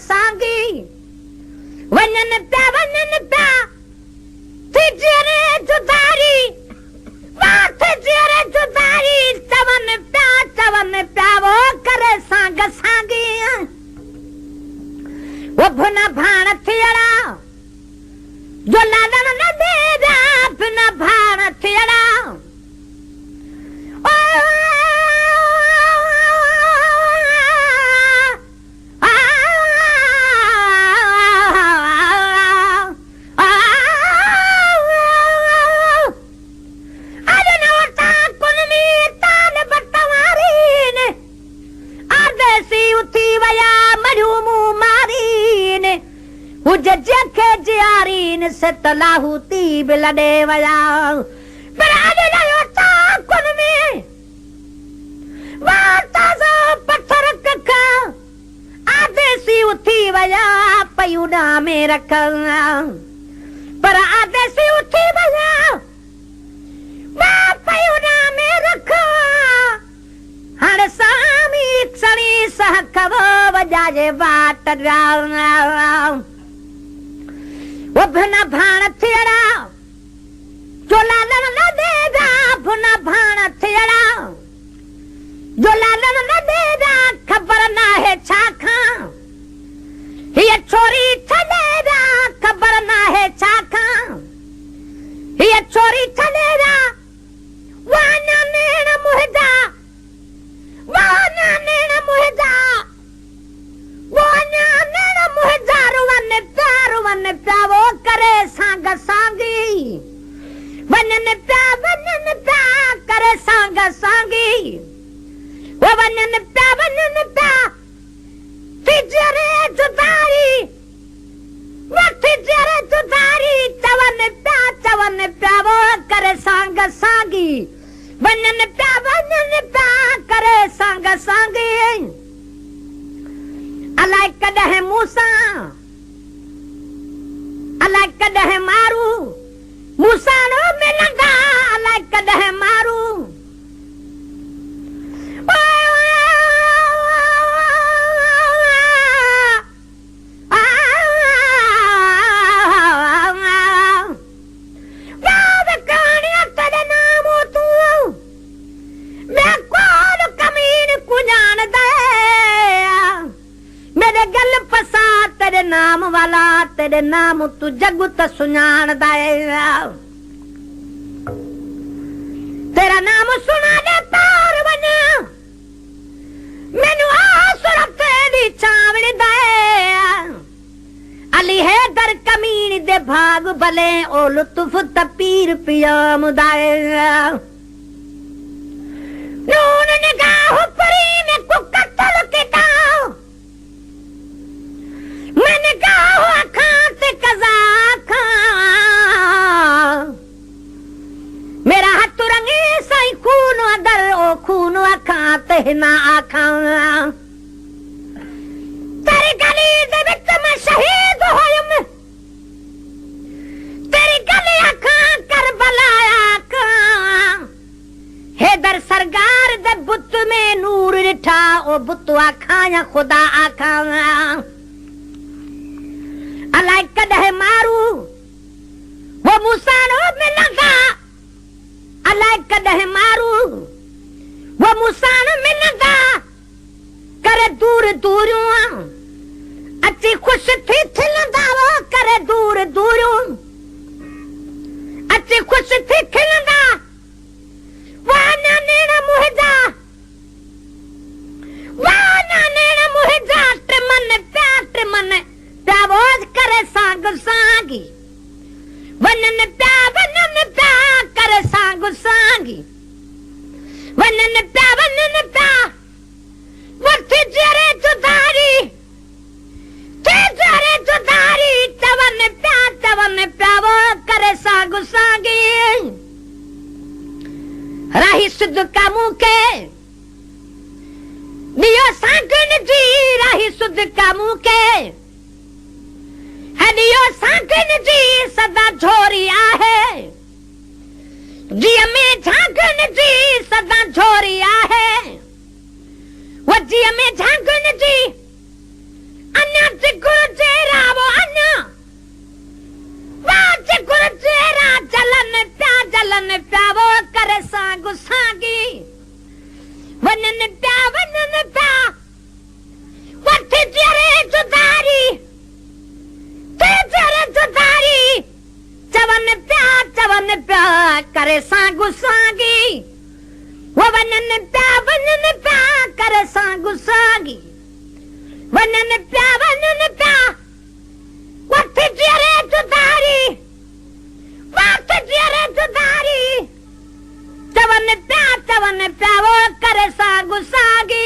सांगी वञन पिया तिजरे जुदारी तिजरे जुदारी चवन पिया वो करे सांग सांगी वो भुन भाण थियड़ा जो लालन न देदा भुन भाण थियड़ा से तलाहूती बिलडे वया पर आने लायो ताकुन में वाता जो पत्थर कखा आधे सी उठी वया पयुना में रखा पर आधे सी उठी वया पयुना में रखा हर सामी सणी सहकवो वजाजे बाट वो भुना भाण थियड़ा जो लालन न देदा भुना भाण थियड़ा जो लालन न देदा खबर ना है छाखा ये छोरी छलेदा खबर ना है छाखा ये छोरी छलेदा वाना नेण मुहदा वाना नेण मुहदा वाना नेण मुहदा रुवन प्या वो करे सांग सांगी वनन प्या करे सांग सांगी वो वनन प्या तिजरे जुदारी वो तिजरे जुदारी चवन प्या वो करे सांग सांगी वनन प्या करे सांग सांगी अलाए कदह मूसा अलाए कदह मारू मूसा नो मिलंदा अलाए कदह मारू नाम वाला तेरे नाम तू जग त सुञाण दाएगा तेरा नाम सुना दे पार वना मैनू आसुर तेरी चावड़ी दाएगा अली है दर कमीन दे भाग भले ओ लुत्फ तपीर पिया मुदाएगा नून निगाह परी ने कुकतल किता मैंने कहा खाते कजा खा मेरा हाथ रंगे साई खून अदर ओ खून खाते ना आखा तेरी गली दे विच मैं शहीद होयम तेरी गली आखा करबला आखा हैदर सरगार दे बुत में नूर रिठा ओ बुत आखा या खुदा आखा अलाए कदह मारू वो मूसा नो मिलंदा अलाए कदह मारू वो मूसा नो मिलंदा करे दूर दूर अच्छी खुश थी खिलंदा वो करे दूर दूर अच्छी खुश थी खिलंदा वाना नेना मुहदा ट्रिमन प्यावोज करे सांग सांगी वनन प्या करे सांग सांगी वनन प्या वो तिजरे जुदारी चवन प्या वो करे सांग सांगी राही सुध का मुके दियो सांगन जी राही सुध का मुके हदियो सांगन जी सदा झोरिया है जी में झांगन जी सदा झोरिया है वो जी में झांगन जी अन्य चवन पिया चवन पिया वो करे सागु सागी